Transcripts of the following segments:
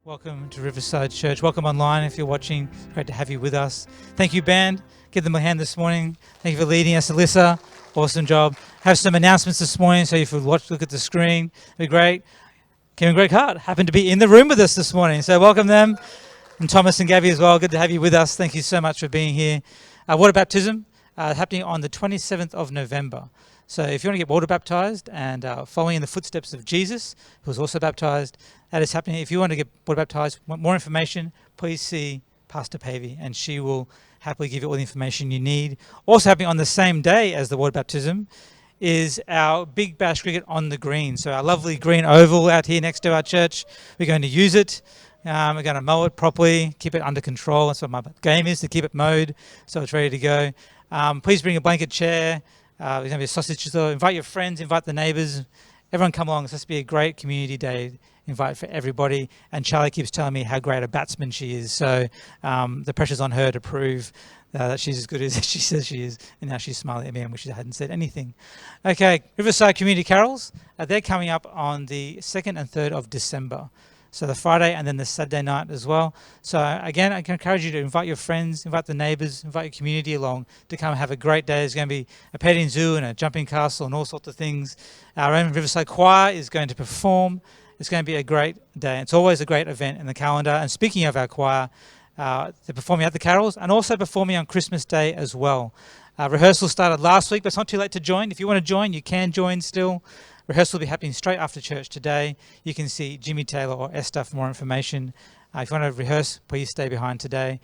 Welcome to Riverside Church. Welcome online if you're watching. Great to have you with us. Thank you, band. Give them a hand this morning. Thank you for leading us, Alyssa. Awesome job. Have some announcements this morning, so if you look at the screen, it'd be great. Kim and Greg Hart happened to be in the room with us this morning, so welcome them. And Thomas and Gabby as well. Good to have you with us. Thank you so much for being here. Water baptism happening on the 27th of November. So if you want to get water baptized and following in the footsteps of Jesus, who was also baptized, that is happening. If you want to get water baptized, want more information, please see Pastor Pavey, and she will happily give you all the information you need. Also happening on the same day as the water baptism is our Big Bash cricket on the green. So our lovely green oval out here next to our church. We're going to use it. We're going to mow it properly, keep it under control. That's what my game is, to keep it mowed so it's ready to go. Please bring a blanket chair. There's going to be a sausage sizzle. Invite your friends, invite the neighbours. Everyone come along. It's supposed to be a great community day. Invite for everybody. And Charlie keeps telling me how great a batsman she is. So the pressure's on her to prove that she's as good as she says she is. And now she's smiling at me and wishes I hadn't said anything. Okay, Riverside Community Carols. They're coming up on the 2nd and 3rd of December. So the Friday and then the Saturday night as well. So again, I can encourage you to invite your friends, invite the neighbours, invite your community along to come and have a great day. There's going to be a petting zoo and a jumping castle and all sorts of things. Our own Riverside Choir is going to perform. It's going to be a great day. It's always a great event in the calendar. And speaking of our choir, they're performing at the carols and also performing on Christmas Day as well. Rehearsal started last week, but it's not too late to join. If you want to join, you can join still. Rehearsal will be happening straight after church today. You can see Jimmy Taylor or Esther for more information. If you want to rehearse, please stay behind today.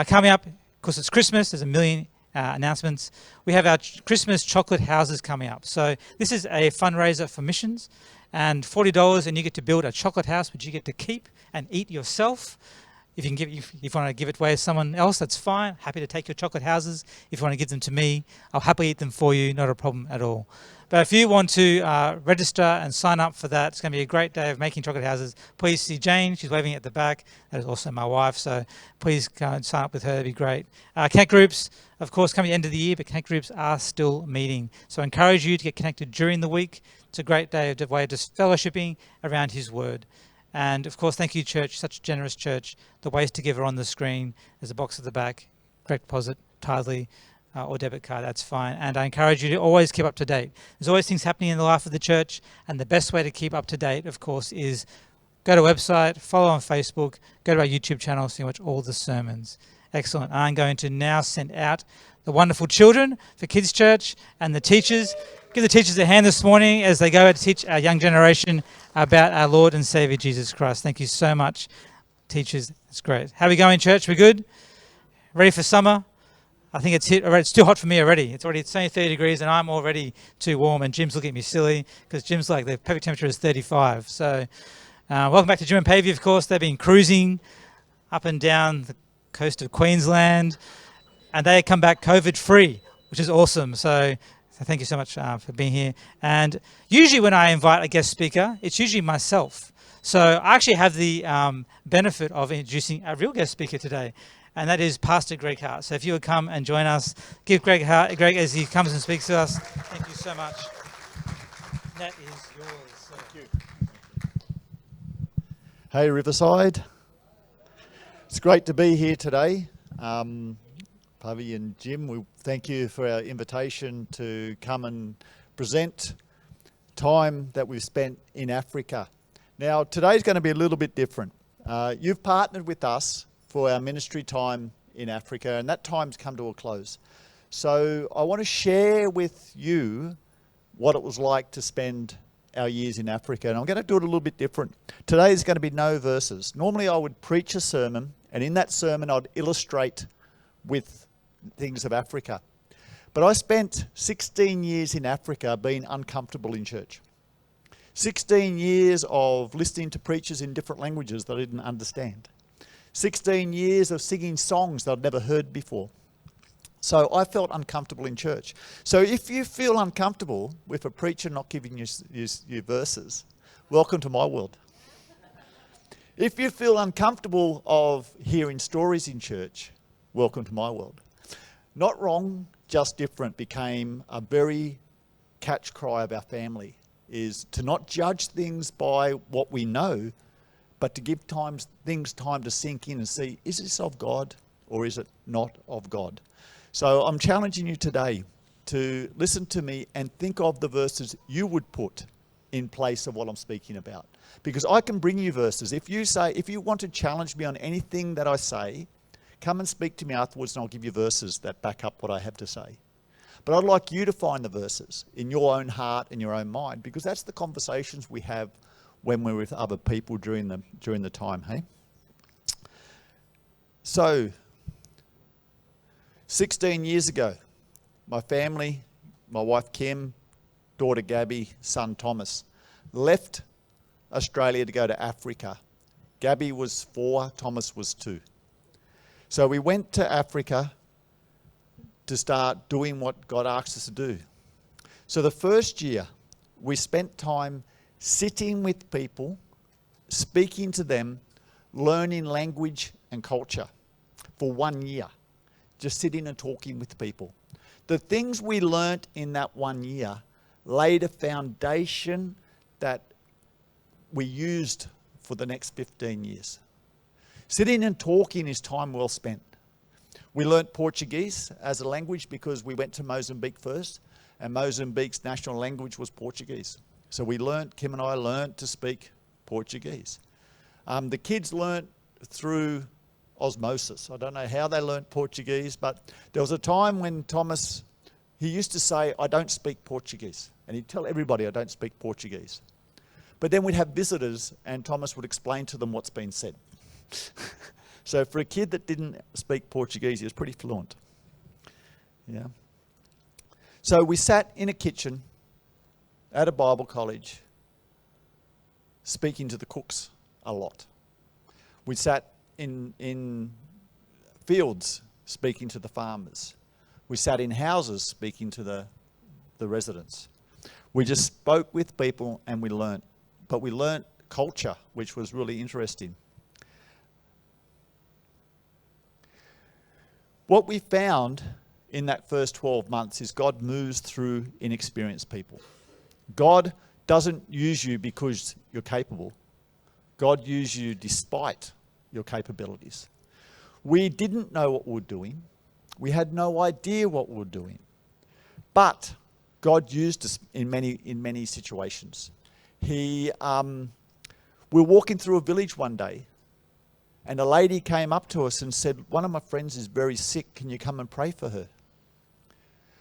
Coming up, of course, it's Christmas. There's a million announcements. We have our Christmas chocolate houses coming up. So this is a fundraiser for missions, and $40, and you get to build a chocolate house, which you get to keep and eat yourself. If you want to give it away to someone else, that's fine. Happy to take your chocolate houses. If you want to give them to me, I'll happily eat them for you. Not a problem at all. But if you want to register and sign up for that, it's going to be a great day of making chocolate houses. Please see Jane. She's waving at the back. That is also my wife. So please go and sign up with her. That'd be great. Connect groups, of course, coming the end of the year, but connect groups are still meeting. So I encourage you to get connected during the week. It's a great day of way of just fellowshipping around His Word. And of course, thank you, church, such a generous church. The ways to give are on the screen. There's a box at the back. Direct deposit, Tidely, or debit card, that's fine. And I encourage you to always keep up to date. There's always things happening in the life of the church, and the best way to keep up to date, of course, is go to our website, follow on Facebook, go to our YouTube channel so you can watch all the sermons. Excellent. I'm going to now send out the wonderful children for Kids Church and the teachers. Give the teachers a hand this morning as they go to teach our young generation about our Lord and Saviour Jesus Christ. Thank you so much, teachers. It's great. How are we going, church? We good? Ready for summer? I think it's hit already. It's too hot for me already. It's only 30 degrees and I'm already too warm, and Jim's looking at me silly because Jim's like, the perfect temperature is 35. So welcome back to Jim and Pavey, of course. They've been cruising up and down the coast of Queensland, and they come back COVID-free, which is awesome. So thank you so much for being here. And usually when I invite a guest speaker, it's usually myself. So I actually have the benefit of introducing a real guest speaker today, and that is Pastor Greg Hart. So if you would come and join us, give Greg as he comes and speaks to us. Thank you so much. That is yours. So. Thank you. Hey, Riverside. It's great to be here today. Pavi and Jim, we thank you for our invitation to come and present time that we've spent in Africa. Now, today's going to be a little bit different. You've partnered with us for our ministry time in Africa, and that time's come to a close. So I want to share with you what it was like to spend our years in Africa, and I'm going to do it a little bit different. Today is going to be no verses. Normally I would preach a sermon, and in that sermon I'd illustrate with things of Africa. But I spent 16 years in Africa being uncomfortable in church. 16 years of listening to preachers in different languages that I didn't understand. 16 years of singing songs that I'd never heard before. So I felt uncomfortable in church. So if you feel uncomfortable with a preacher not giving you verses, welcome to my world. If you feel uncomfortable of hearing stories in church, welcome to my world. Not wrong, just different became a very catch cry of our family, is to not judge things by what we know, but to give things time to sink in and see, is this of God or is it not of God? So I'm challenging you today to listen to me and think of the verses you would put in place of what I'm speaking about. Because I can bring you verses. If you want to challenge me on anything that I say, come and speak to me afterwards and I'll give you verses that back up what I have to say. But I'd like you to find the verses in your own heart and your own mind, because that's the conversations we have when we're with other people during the time, hey? So, 16 years ago, my family, my wife Kim, daughter Gabby, son Thomas, left Australia to go to Africa. Gabby was 4, Thomas was 2. So we went to Africa to start doing what God asked us to do. So the first year, we spent time sitting with people, speaking to them, learning language and culture for 1 year. Just sitting and talking with people. The things we learnt in that 1 year laid a foundation that we used for the next 15 years. Sitting and talking is time well spent. We learnt Portuguese as a language because we went to Mozambique first, and Mozambique's national language was Portuguese. So Kim and I learnt to speak Portuguese. The kids learnt through osmosis. I don't know how they learnt Portuguese, but there was a time when Thomas, he used to say, I don't speak Portuguese. And he'd tell everybody, I don't speak Portuguese. But then we'd have visitors and Thomas would explain to them what's been said. So for a kid that didn't speak Portuguese, he was pretty fluent. Yeah. So we sat in a kitchen at a Bible college, speaking to the cooks a lot. We sat in fields, speaking to the farmers. We sat in houses, speaking to the residents. We just spoke with people and we learnt. But we learnt culture, which was really interesting. What we found in that first 12 months is God moves through inexperienced people. God doesn't use you because you're capable. God uses you despite your capabilities. We didn't know what we were doing. We had no idea what we were doing. But God used us in many situations. We were walking through a village one day, and a lady came up to us and said, one of my friends is very sick, can you come and pray for her?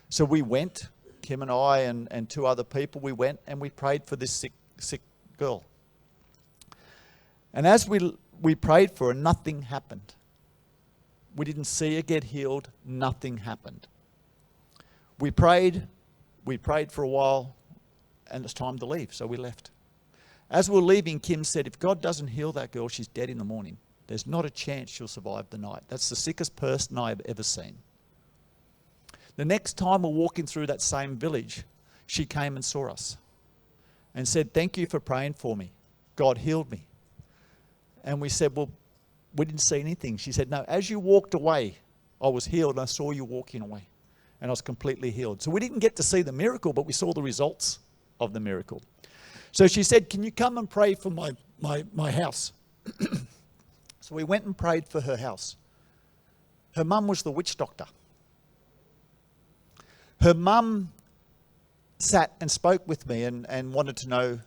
So we went, Kim and I and 2 other people, we went and we prayed for this sick girl. And as we prayed for her, nothing happened. We didn't see her get healed, nothing happened. We prayed for a while, and it's time to leave, so we left. As we're leaving, Kim said, if God doesn't heal that girl, she's dead in the morning. There's not a chance she'll survive the night. That's the sickest person I've ever seen. The next time we're walking through that same village, she came and saw us and said, thank you for praying for me. God healed me. And we said, well, we didn't see anything. She said, no, as you walked away, I was healed and I saw you walking away. And I was completely healed. So we didn't get to see the miracle, but we saw the results of the miracle. So she said, can you come and pray for my house? So we went and prayed for her house. Her mum was the witch doctor. Her mum sat and spoke with me and wanted to know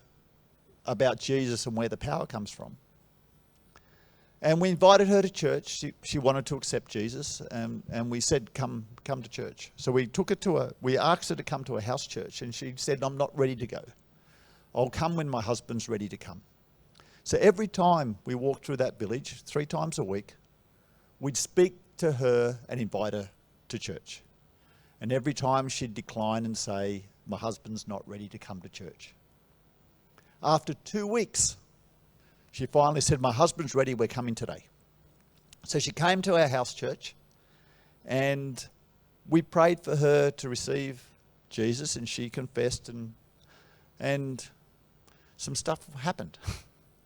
about Jesus and where the power comes from. And we invited her to church. She wanted to accept Jesus, and we said, come to church. So we took her we asked her to come to a house church, and she said, I'm not ready to go. I'll come when my husband's ready to come. So every time we walked through that village, 3 times a week, we'd speak to her and invite her to church. And every time she'd decline and say, my husband's not ready to come to church. After 2 weeks, she finally said, my husband's ready, we're coming today. So she came to our house church and we prayed for her to receive Jesus, and she confessed, and some stuff happened.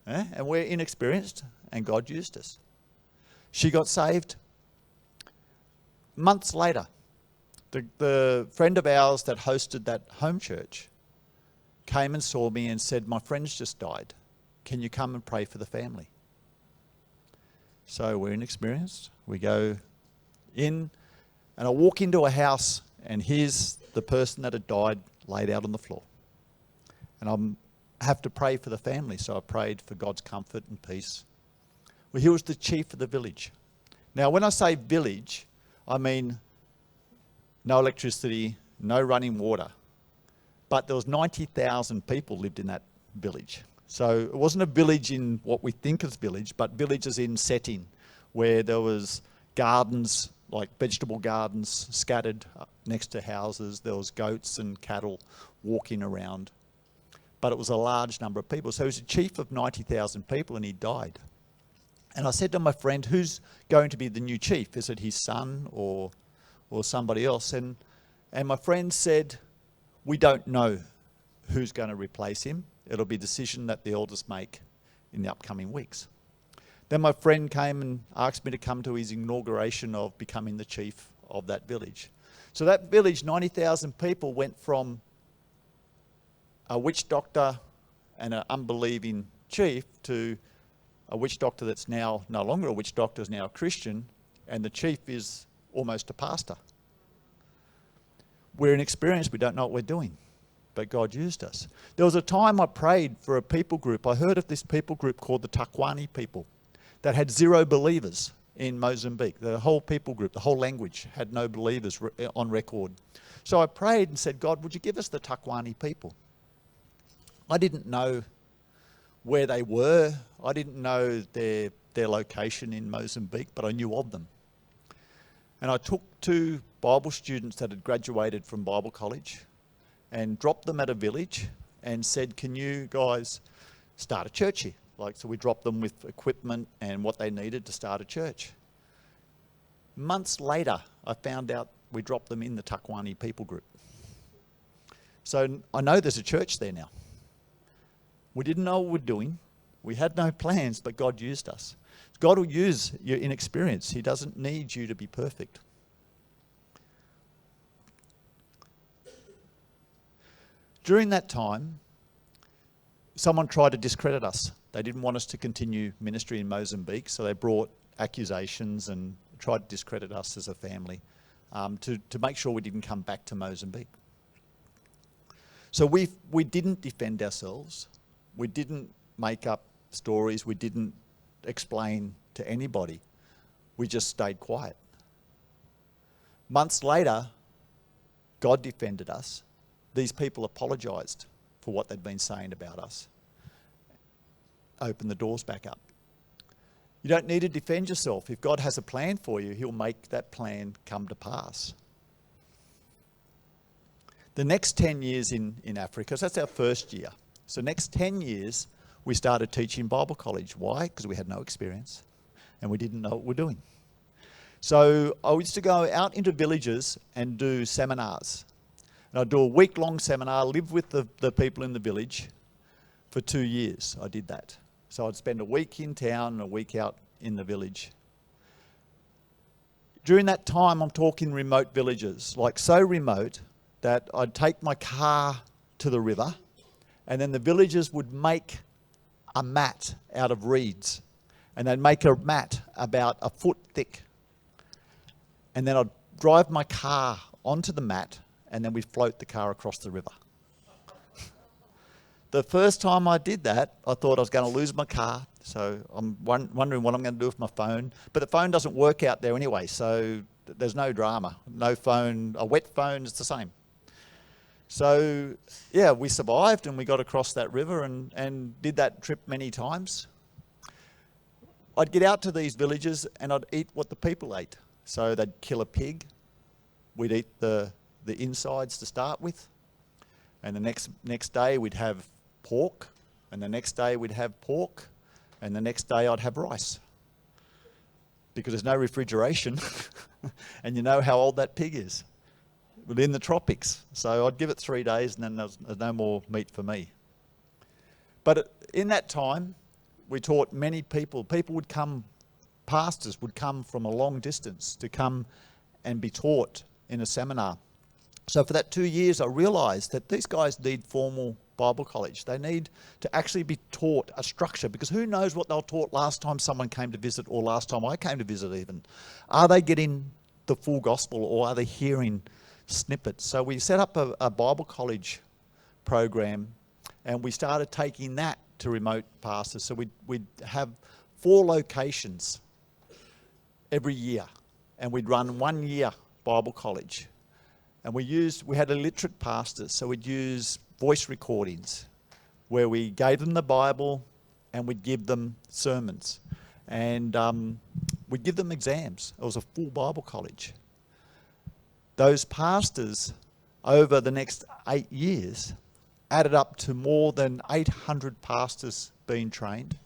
And we're inexperienced, and God used us. She got saved. Months later, the friend of ours that hosted that home church came and saw me and said, my friend's just died. Can you come and pray for the family? So we're inexperienced. We go in, and I walk into a house, and here's the person that had died laid out on the floor. And I have to pray for the family, so I prayed for God's comfort and peace. Well, he was the chief of the village. Now, when I say village, I mean no electricity, no running water. But there was 90,000 people lived in that village. So it wasn't a village in what we think is village, but villages in setting, where there was gardens, like vegetable gardens scattered next to houses. There was goats and cattle walking around. But it was a large number of people. So he was a chief of 90,000 people, and he died. And I said to my friend, who's going to be the new chief? Is it his son or somebody else? And my friend said, we don't know who's going to replace him. It'll be a decision that the elders make in the upcoming weeks. Then my friend came and asked me to come to his inauguration of becoming the chief of that village. So that village, 90,000 people, went from a witch doctor and an unbelieving chief to a witch doctor that's now no longer a witch doctor, is now a Christian, and the chief is almost a pastor. We're inexperienced, we don't know what we're doing, but God used us. There was a time I prayed for a people group. I heard of this people group called the Takwani people that had 0 believers in Mozambique. The whole people group, the whole language had no believers on record. So I prayed and said, God, would you give us the Takwani people? I didn't know where they were. I didn't know their location in Mozambique, but I knew of them. And I took 2 Bible students that had graduated from Bible college and dropped them at a village and said, can you guys start a church here? So we dropped them with equipment and what they needed to start a church. Months later, I found out we dropped them in the Takwani people group. So I know there's a church there now. We didn't know what we were doing. We had no plans, but God used us. God will use your inexperience. He doesn't need you to be perfect. During that time, someone tried to discredit us. They didn't want us to continue ministry in Mozambique, so they brought accusations and tried to discredit us as a family to make sure we didn't come back to Mozambique. So we didn't defend ourselves. We didn't make up stories. We didn't explain to anybody. We just stayed quiet. Months later, God defended us. These people apologised for what they'd been saying about us. Opened the doors back up. You don't need to defend yourself. If God has a plan for you, he'll make that plan come to pass. The next 10 years in Africa, so that's our first year. So next 10 years, we started teaching Bible college. Why? Because we had no experience and we didn't know what we're doing. So I used to go out into villages and do seminars. And I'd do a week-long seminar, live with the people in the village for 2 years. I did that. So I'd spend a week in town and a week out in the village. During that time, I'm talking remote villages, like so remote that I'd take my car to the river and then the villagers would make a mat out of reeds. And they'd make a mat about a foot thick. And then I'd drive my car onto the mat and then we'd float the car across the river. The first time I did that, I thought I was going to lose my car. So I'm wondering what I'm going to do with my phone. But the phone doesn't work out there anyway, so there's no drama. No phone, a wet phone is the same. So, yeah, we survived and we got across that river and did that trip many times. I'd get out to these villages and I'd eat what the people ate. So they'd kill a pig. We'd eat the insides to start with. And the next day we'd have pork. And the next day we'd have pork. And the next day I'd have rice. Because there's no refrigeration. And you know how old that pig is. Within the tropics. So I'd give it 3 days and then there's no more meat for me. But in that time, we taught many people. People would come, pastors would come from a long distance to come and be taught in a seminar. So for that 2 years, I realised that these guys need formal Bible college. They need to actually be taught a structure, because who knows what they were taught last time someone came to visit, or last time I came to visit even. Are they getting the full gospel, or are they hearing snippets? So we set up a Bible college program, and we started taking that to remote pastors. So we'd have 4 locations every year, and we'd run 1 year Bible college. And we had illiterate pastors, so we'd use voice recordings where we gave them the Bible and we'd give them sermons. And we'd give them exams. It was a full Bible college. Those pastors, over the next 8 years, added up to more than 800 pastors being trained.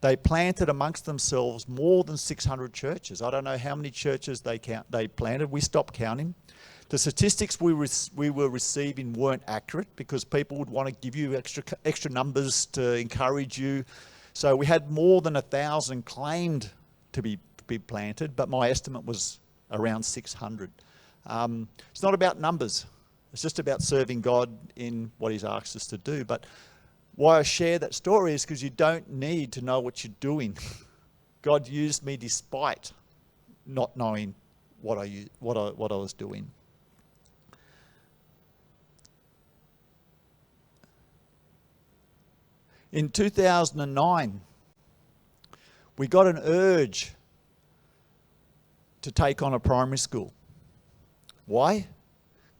They planted amongst themselves more than 600 churches. I don't know how many churches they planted. We stopped counting. The statistics we were receiving weren't accurate, because people would want to give you extra numbers to encourage you. So we had more than 1,000 claimed to be planted, but my estimate was around 600. It's not about numbers. It's just about serving God in what He's asked us to do. But why I share that story is because you don't need to know what you're doing. God used me despite not knowing what I was doing. In 2009, we got an urge to take on a primary school. Why?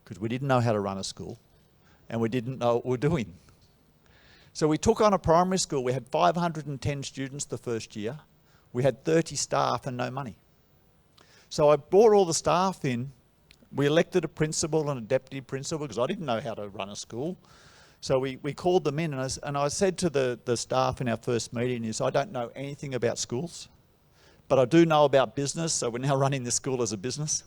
Because we didn't know how to run a school, and we didn't know what we were doing. So we took on a primary school. We had 510 students the first year. We had 30 staff and no money. So I brought all the staff in. We elected a principal and a deputy principal, because I didn't know how to run a school. So we called them in, and I said to the staff in our first meeting is, I don't know anything about schools, but I do know about business, so we're now running this school as a business.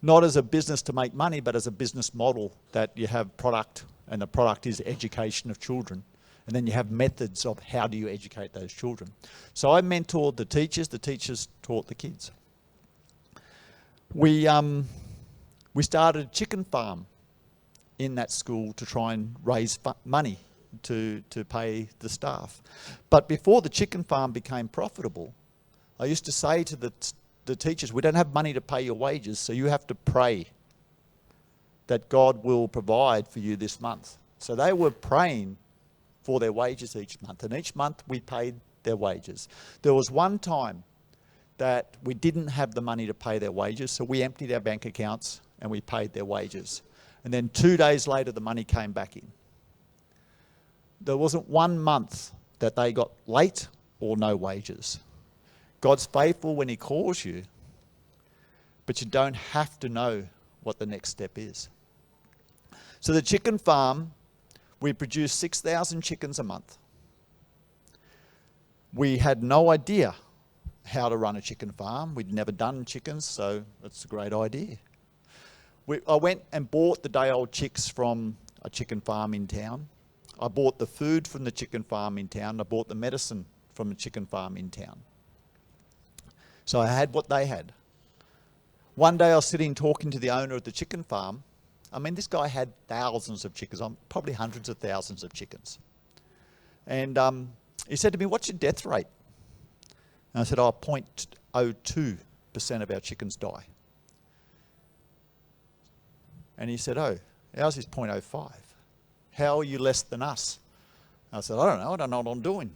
Not as a business to make money, but as a business model that you have product, and the product is education of children. And then you have methods of how do you educate those children. So I mentored the teachers taught the kids. We started a chicken farm in that school to try and raise money to pay the staff. But before the chicken farm became profitable, I used to say to the teachers, we don't have money to pay your wages, so you have to pray that God will provide for you this month. So they were praying for their wages each month, and each month we paid their wages. There was one time that we didn't have the money to pay their wages, so we emptied our bank accounts and we paid their wages. And then 2 days later, the money came back in. There wasn't 1 month that they got late or no wages. God's faithful when He calls you, but you don't have to know what the next step is. So the chicken farm, we produced 6,000 chickens a month. We had no idea how to run a chicken farm. We'd never done chickens, so it's a great idea. I went and bought the day-old chicks from a chicken farm in town. I bought the food from the chicken farm in town. I bought the medicine from the chicken farm in town. So I had what they had. One day I was sitting talking to the owner of the chicken farm. I mean, this guy had thousands of chickens, probably hundreds of thousands of chickens. And he said to me, what's your death rate? And I said, 0.02% of our chickens die. And he said, ours is 0.05. How are you less than us? I said, I don't know what I'm doing.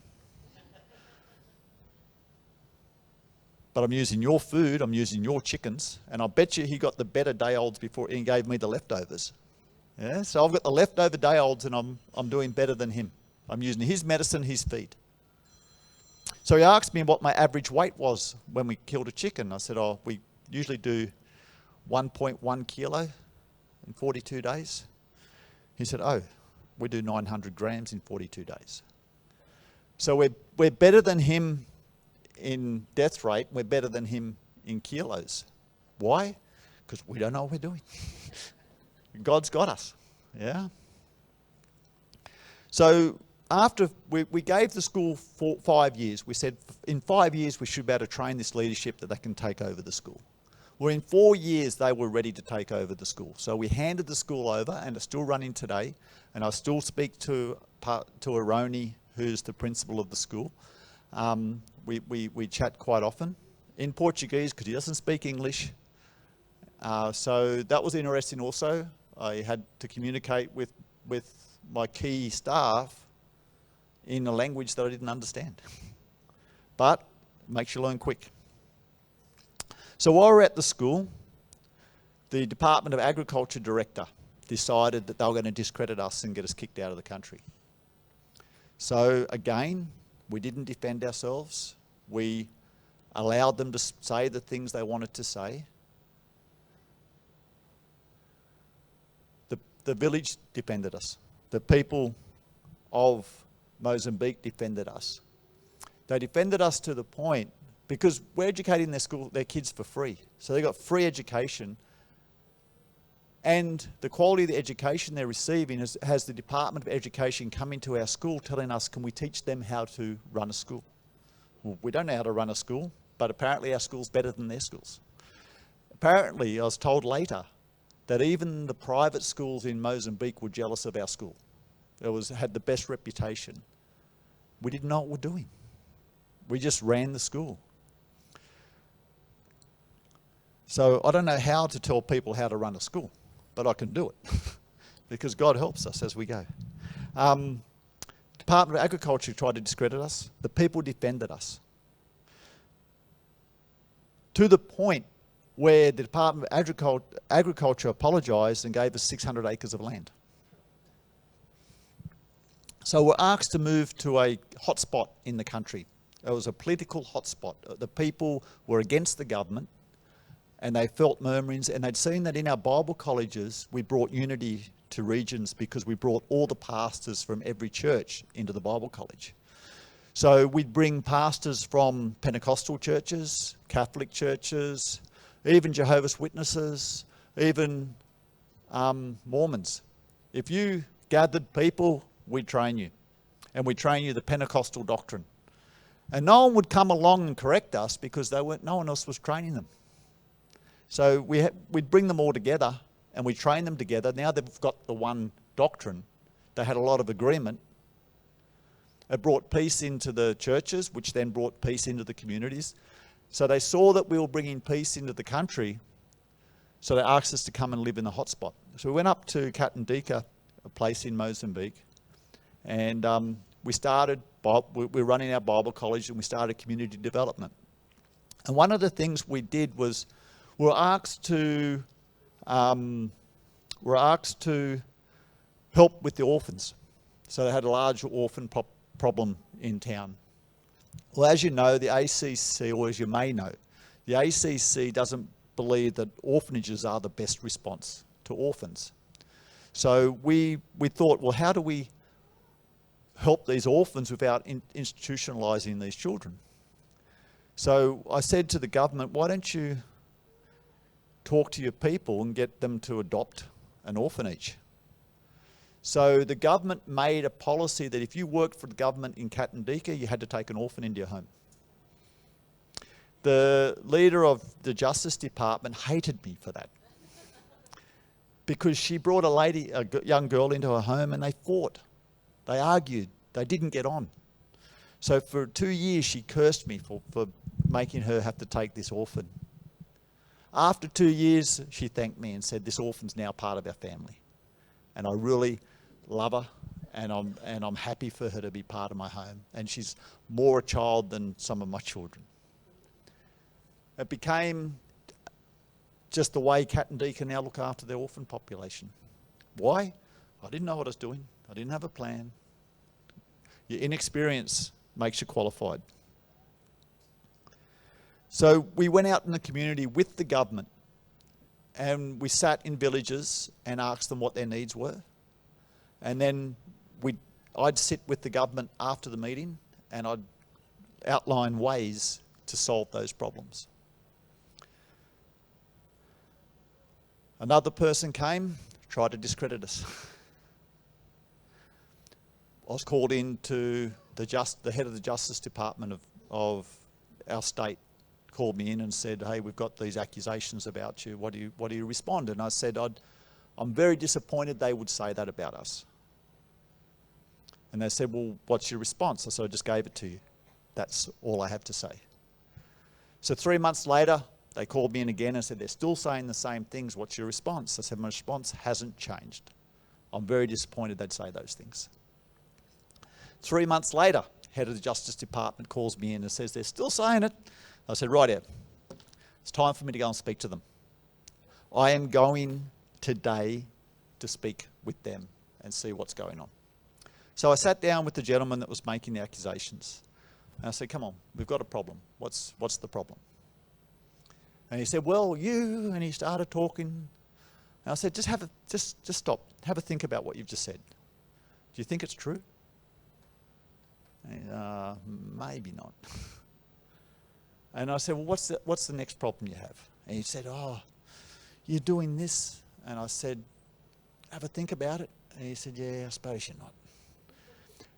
But I'm using your food, I'm using your chickens, and I bet you he got the better day-olds before he gave me the leftovers. Yeah, so I've got the leftover day-olds, and I'm doing better than him. I'm using his medicine, his feed. So he asked me what my average weight was when we killed a chicken. I said, we usually do 1.1 kilo in 42 days. He said, we do 900 grams in 42 days. So we're better than him in death rate. We're better than him in kilos. Why? Because we don't know what we're doing. God's got us. Yeah. So after we gave the school 5 years, we said in 5 years we should be able to train this leadership that they can take over the school. Well, in 4 years, they were ready to take over the school. So we handed the school over, and it's still running today. And I still speak to Aroni, who's the principal of the school. We chat quite often in Portuguese because he doesn't speak English. So that was interesting also. I had to communicate with my key staff in a language that I didn't understand. But it makes you learn quick. So while we're at the school, the Department of Agriculture director decided that they were going to discredit us and get us kicked out of the country. So again, we didn't defend ourselves. We allowed them to say the things they wanted to say. The village defended us. The people of Mozambique defended us. They defended us to the point, because we're educating their kids for free. So they got free education. And the quality of the education they're receiving has the Department of Education come into our school telling us, can we teach them how to run a school? Well, we don't know how to run a school, but apparently our school's better than their schools. Apparently, I was told later, that even the private schools in Mozambique were jealous of our school. It had the best reputation. We didn't know what we're doing. We just ran the school. So I don't know how to tell people how to run a school, but I can do it because God helps us as we go. Department of Agriculture tried to discredit us. The people defended us. To the point where the Department of Agriculture apologised and gave us 600 acres of land. So we're asked to move to a hotspot in the country. It was a political hotspot. The people were against the government and they felt murmurings, and they'd seen that in our Bible colleges we brought unity to regions because we brought all the pastors from every church into the Bible college. So we'd bring pastors from Pentecostal churches, Catholic churches, even Jehovah's Witnesses, even Mormons. If you gathered people, we'd train you. And we'd train you the Pentecostal doctrine. And no one would come along and correct us because no one else was training them. So we'd bring them all together and we train them together. Now they've got the one doctrine. They had a lot of agreement. It brought peace into the churches, which then brought peace into the communities. So they saw that we were bringing peace into the country, so they asked us to come and live in the hotspot. So we went up to Katandika, a place in Mozambique, and we're running our Bible college, and we started community development. And one of the things we did was we were asked to help with the orphans. So they had a large orphan problem in town. Well, as you know, the ACC, or as you may know, the ACC doesn't believe that orphanages are the best response to orphans. So we thought, well, how do we help these orphans without institutionalising these children? So I said to the government, why don't you talk to your people and get them to adopt an orphanage? So the government made a policy that if you worked for the government in Katandika, you had to take an orphan into your home. The leader of the Justice Department hated me for that because she brought a young girl into her home and they fought. They argued. They didn't get on. So for 2 years, she cursed me for making her have to take this orphan. After 2 years, she thanked me and said, this orphan's now part of our family. And I really love her, and I'm happy for her to be part of my home. And she's more a child than some of my children. It became just the way Katandika now look after their orphan population. Why? I didn't know what I was doing. I didn't have a plan. Your inexperience makes you qualified. So we went out in the community with the government and we sat in villages and asked them what their needs were. And then I'd sit with the government after the meeting and I'd outline ways to solve those problems. Another person came, tried to discredit us. I was called in to the head of the Justice Department of our state called me in and said, hey, we've got these accusations about you. What do you respond? And I said, I'm very disappointed they would say that about us. And they said, well, what's your response? I said, I just gave it to you. That's all I have to say. So 3 months later, they called me in again and said, they're still saying the same things. What's your response? I said, my response hasn't changed. I'm very disappointed they'd say those things. 3 months later, head of the Justice Department calls me in and says, they're still saying it. I said, right, Ed, it's time for me to go and speak to them. I am going today to speak with them and see what's going on. So I sat down with the gentleman that was making the accusations. And I said, come on, we've got a problem. What's the problem? And he said, well, you, and he started talking. And I said, just stop. Have a think about what you've just said. Do you think it's true? And, maybe not. And I said, well, what's the next problem you have? And he said, oh, you're doing this. And I said, have a think about it. And he said, yeah, I suppose you're not.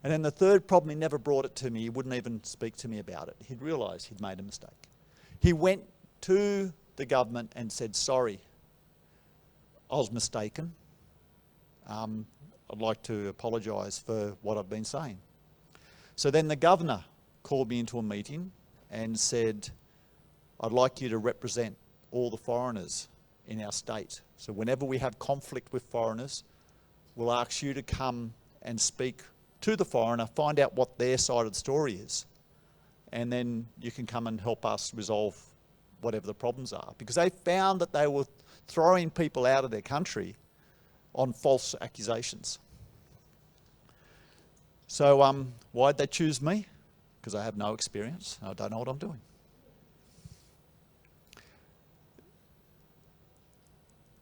And then the third problem, he never brought it to me. He wouldn't even speak to me about it. He'd realised he'd made a mistake. He went to the government and said, sorry, I was mistaken. I'd like to apologise for what I've been saying. So then the governor called me into a meeting and said, I'd like you to represent all the foreigners in our state. So whenever we have conflict with foreigners, we'll ask you to come and speak to the foreigner, find out what their side of the story is, and then you can come and help us resolve whatever the problems are. Because they found that they were throwing people out of their country on false accusations. So why'd they choose me? Because I have no experience. I don't know what I'm doing.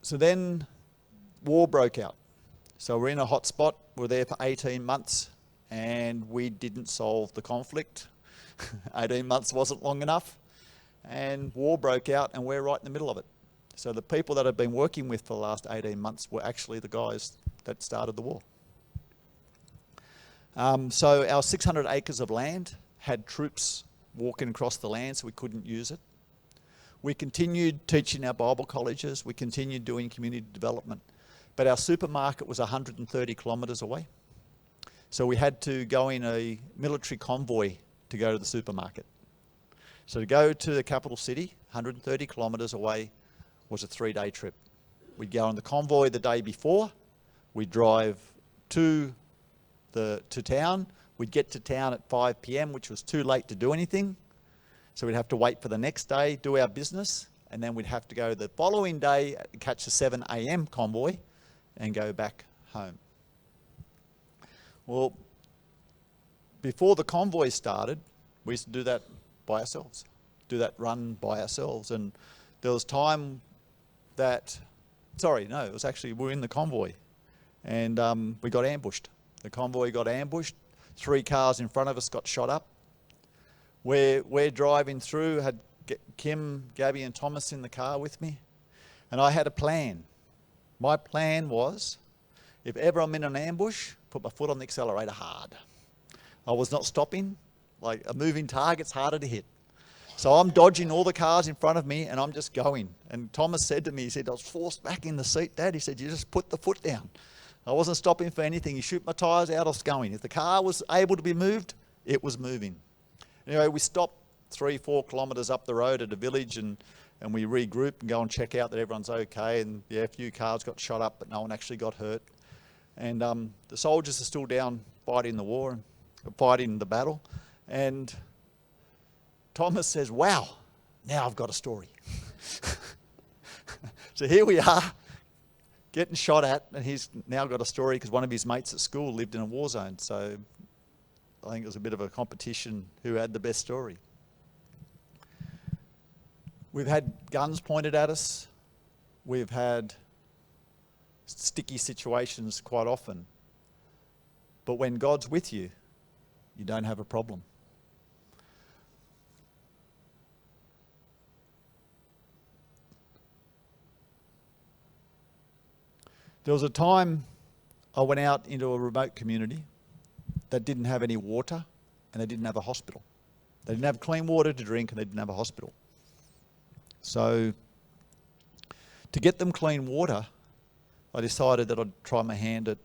So then war broke out. So we're in a hot spot. We're there for 18 months and we didn't solve the conflict. 18 months wasn't long enough. And war broke out and we're right in the middle of it. So the people that I've been working with for the last 18 months were actually the guys that started the war. So our 600 acres of land had troops walking across the land, so we couldn't use it. We continued teaching our Bible colleges. We continued doing community development. But our supermarket was 130 kilometres away. So we had to go in a military convoy to go to the supermarket. So to go to the capital city, 130 kilometres away, was a 3-day trip. We'd go on the convoy the day before. We'd drive to town. We'd get to town at 5 p.m, which was too late to do anything. So we'd have to wait for the next day, do our business, and then we'd have to go the following day, catch the 7 a.m. convoy and go back home. Well, before the convoy started, we used to do that by ourselves, do that run by ourselves. And there was time that, it was actually, we were in the convoy and we got ambushed. The convoy got ambushed. 3 cars in front of us got shot up. We're driving through, had Kim, Gabby and Thomas in the car with me. And I had a plan. My plan was, if ever I'm in an ambush, put my foot on the accelerator hard. I was not stopping. Like a moving target's harder to hit. So I'm dodging all the cars in front of me and I'm just going. And Thomas said to me, he said, I was forced back in the seat, Dad. He said, you just put the foot down. I wasn't stopping for anything. You shoot my tyres out, I was going. If the car was able to be moved, it was moving. Anyway, we stopped 3-4 kilometres up the road at a village and we regroup and go and check out that everyone's okay. And yeah, a few cars got shot up, but no one actually got hurt. And the soldiers are still down fighting the war, fighting the battle. And Thomas says, wow, now I've got a story. So here we are, getting shot at, and he's now got a story because one of his mates at school lived in a war zone. So I think it was a bit of a competition who had the best story. We've had guns pointed at us. We've had sticky situations quite often. But when God's with you, you don't have a problem. There was a time I went out into a remote community that didn't have any water and they didn't have a hospital. They didn't have clean water to drink and they didn't have a hospital. So to get them clean water, I decided that I'd try my hand at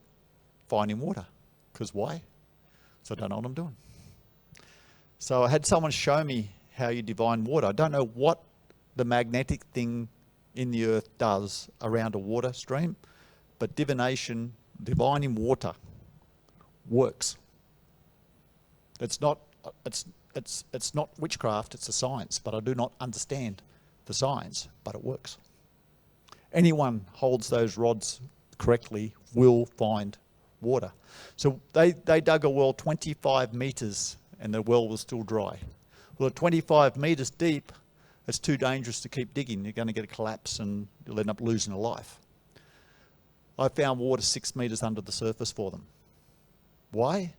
finding water. Because why? So I don't know what I'm doing. So I had someone show me how you divine water. I don't know what the magnetic thing in the earth does around a water stream, but divination, divining water, works. It's not witchcraft, it's a science, but I do not understand the science, but it works. Anyone holds those rods correctly will find water. So they dug a well 25 metres and the well was still dry. Well, at 25 metres deep, it's too dangerous to keep digging. You're going to get a collapse and you'll end up losing a life. I found water 6 metres under the surface for them. Why?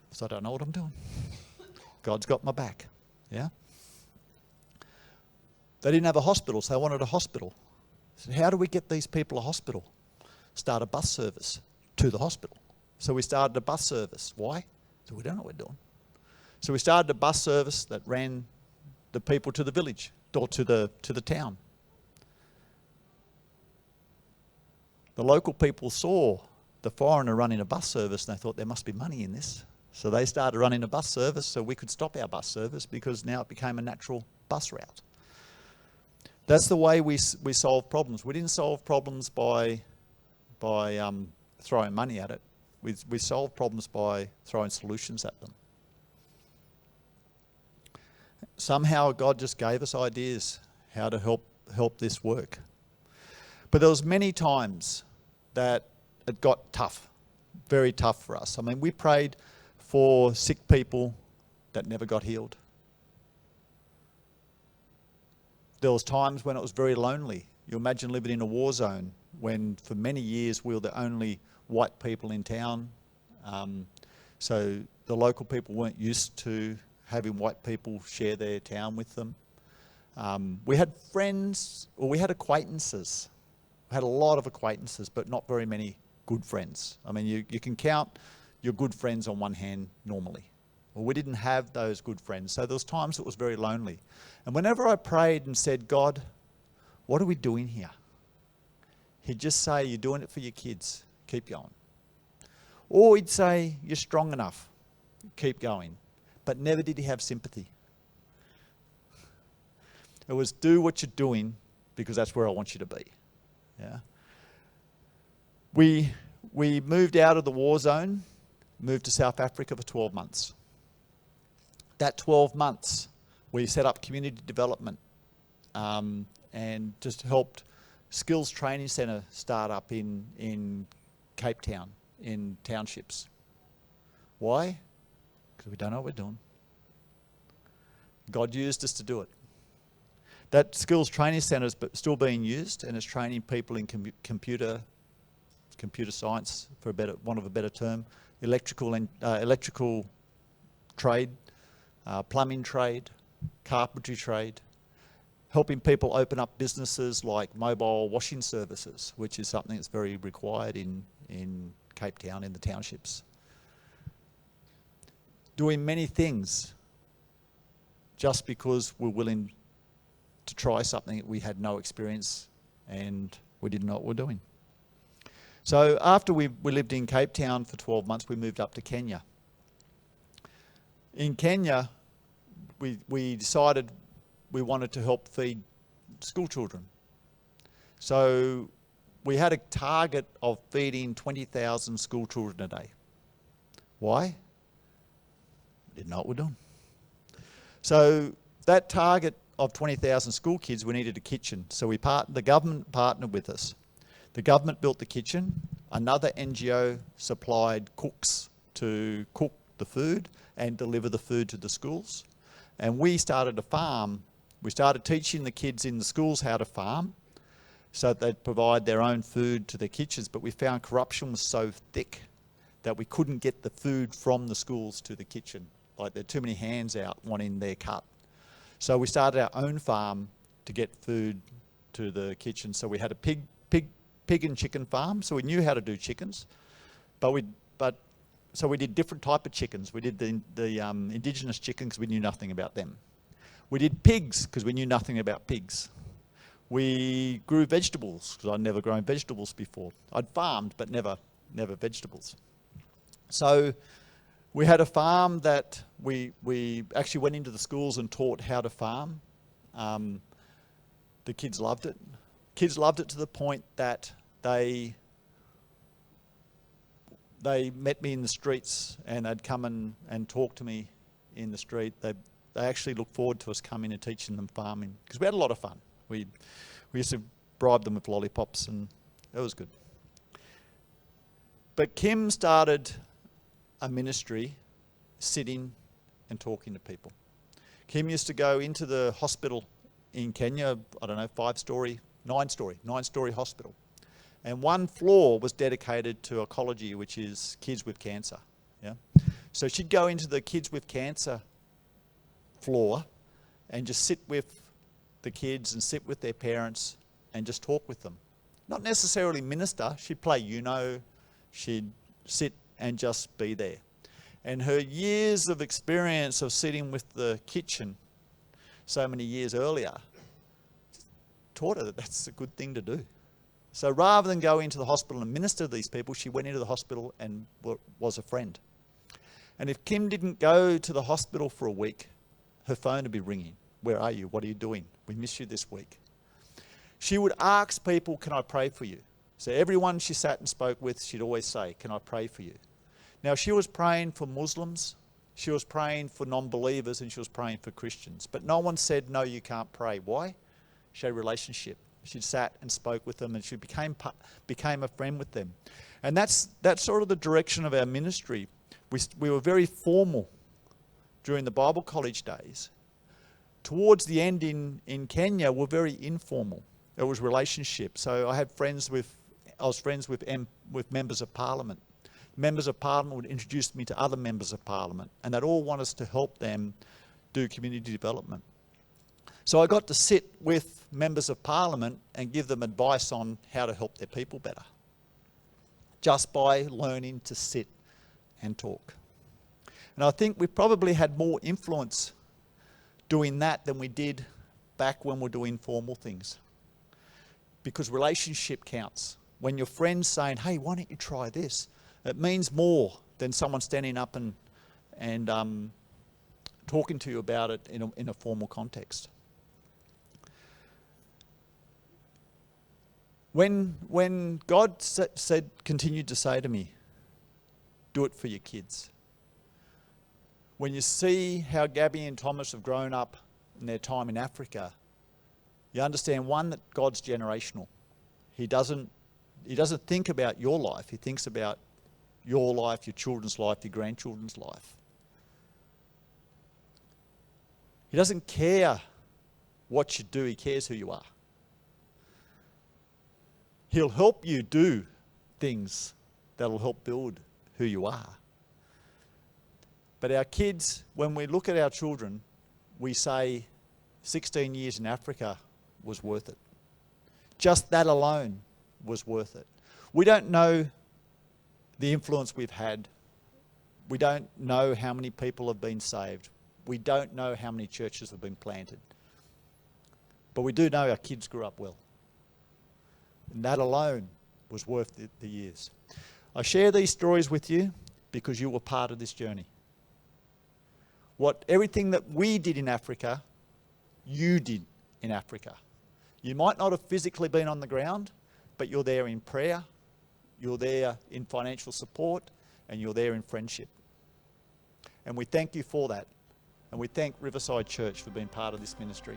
Because I don't know what I'm doing. God's got my back. Yeah. They didn't have a hospital, so they wanted a hospital. I said, how do we get these people a hospital? Start a bus service to the hospital. So we started a bus service. Why? So we don't know what we're doing. So we started a bus service that ran the people to the village or to the town. The local people saw the foreigner running a bus service and they thought there must be money in this. So they started running a bus service so we could stop our bus service because now it became a natural bus route. That's the way we solve problems. We didn't solve problems by throwing money at it. We solve problems by throwing solutions at them. Somehow God just gave us ideas how to help this work. But there was many times that it got tough, very tough for us. I mean, we prayed for sick people that never got healed. There was times when it was very lonely. You imagine living in a war zone when for many years we were the only white people in town. So the local people weren't used to having white people share their town with them. We had friends, or we had acquaintances. We had a lot of acquaintances, but not very many good friends. I mean, you can count your good friends on one hand normally. Well, we didn't have those good friends, so there was times it was very lonely. And whenever I prayed and said, God, what are we doing here? He'd just say, you're doing it for your kids, keep going. Or he'd say, you're strong enough, keep going. But never did he have sympathy. It was do what you're doing because that's where I want you to be. Yeah. We moved out of the war zone, moved to South Africa for 12 months. That 12 months, we set up community development and just helped skills training centre start up in Cape Town, in townships. Why? Because we don't know what we're doing. God used us to do it. That skills training centre is still being used and it's training people in computer science, for want of a better term, electrical trade, plumbing trade, carpentry trade, helping people open up businesses like mobile washing services, which is something that's very required in Cape Town, in the townships. Doing many things just because we're willing to try something that we had no experience and we didn't know what we're doing. So after we lived in Cape Town for 12 months, we moved up to Kenya. In Kenya, we decided we wanted to help feed school children. So we had a target of feeding 20,000 school children a day. Why? Didn't know what we're doing. So that target of 20,000 school kids, we needed a kitchen. So the government partnered with us. The government built the kitchen. Another NGO supplied cooks to cook the food and deliver the food to the schools. And we started a farm. We started teaching the kids in the schools how to farm so that they'd provide their own food to their kitchens. But we found corruption was so thick that we couldn't get the food from the schools to the kitchen. Like there are too many hands out wanting their cut. So we started our own farm to get food to the kitchen. So we had a pig and chicken farm. So we knew how to do chickens, so we did different type of chickens. We did the indigenous chickens because we knew nothing about them. We did pigs because we knew nothing about pigs. We grew vegetables, because I'd never grown vegetables before. I'd farmed, but never vegetables. So we had a farm that we actually went into the schools and taught how to farm. The kids loved it. Kids loved it to the point that they met me in the streets, and they'd come and talk to me in the street. They actually looked forward to us coming and teaching them farming, because we had a lot of fun. We used to bribe them with lollipops, and it was good. But Kim started a ministry sitting and talking to people. Kim used to go into the hospital in Kenya, I don't know, nine-story hospital. And one floor was dedicated to oncology, which is kids with cancer. Yeah. So she'd go into the kids with cancer floor and just sit with the kids and sit with their parents and just talk with them. Not necessarily minister. She'd play she'd sit and just be there. And her years of experience of sitting with the kitchen so many years earlier taught her that that's a good thing to do. So rather than go into the hospital and minister to these people, she went into the hospital and was a friend. And if Kim didn't go to the hospital for a week, her phone would be ringing. Where are you? What are you doing? We miss you this week. She would ask people, can I pray for you? So everyone she sat and spoke with, she'd always say, can I pray for you? Now, she was praying for Muslims, she was praying for non-believers, and she was praying for Christians. But no one said, no, you can't pray. Why? She had a relationship. She sat and spoke with them, and she became a friend with them. And that's sort of the direction of our ministry. We were very formal during the Bible college days. Towards the end in Kenya, we're very informal. It was relationship. So I was friends with members of parliament. Members of parliament would introduce me to other members of parliament, and they'd all want us to help them do community development. So I got to sit with members of parliament and give them advice on how to help their people better, just by learning to sit and talk. And I think we probably had more influence doing that than we did back when we're doing formal things. Because relationship counts. When your friend's saying, hey, why don't you try this? It means more than someone standing up and talking to you about it in a formal context. When God continued to say to me, do it for your kids. When you see how Gabby and Thomas have grown up in their time in Africa, you understand, one, that God's generational. He doesn't think about your life. He thinks about your life, your children's life, your grandchildren's life. He doesn't care what you do. He cares who you are. He'll help you do things that'll help build who you are. But our kids, when we look at our children, we say 16 years in Africa was worth it. Just that alone was worth it. We don't know the influence we've had. We don't know how many people have been saved. We don't know how many churches have been planted. But we do know our kids grew up well. And that alone was worth the years. I share these stories with you because you were part of this journey. Everything that we did in Africa, you did in Africa. You might not have physically been on the ground, but you're there in prayer, you're there in financial support, and you're there in friendship. And we thank you for that. And we thank Riverside Church for being part of this ministry.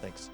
Thanks.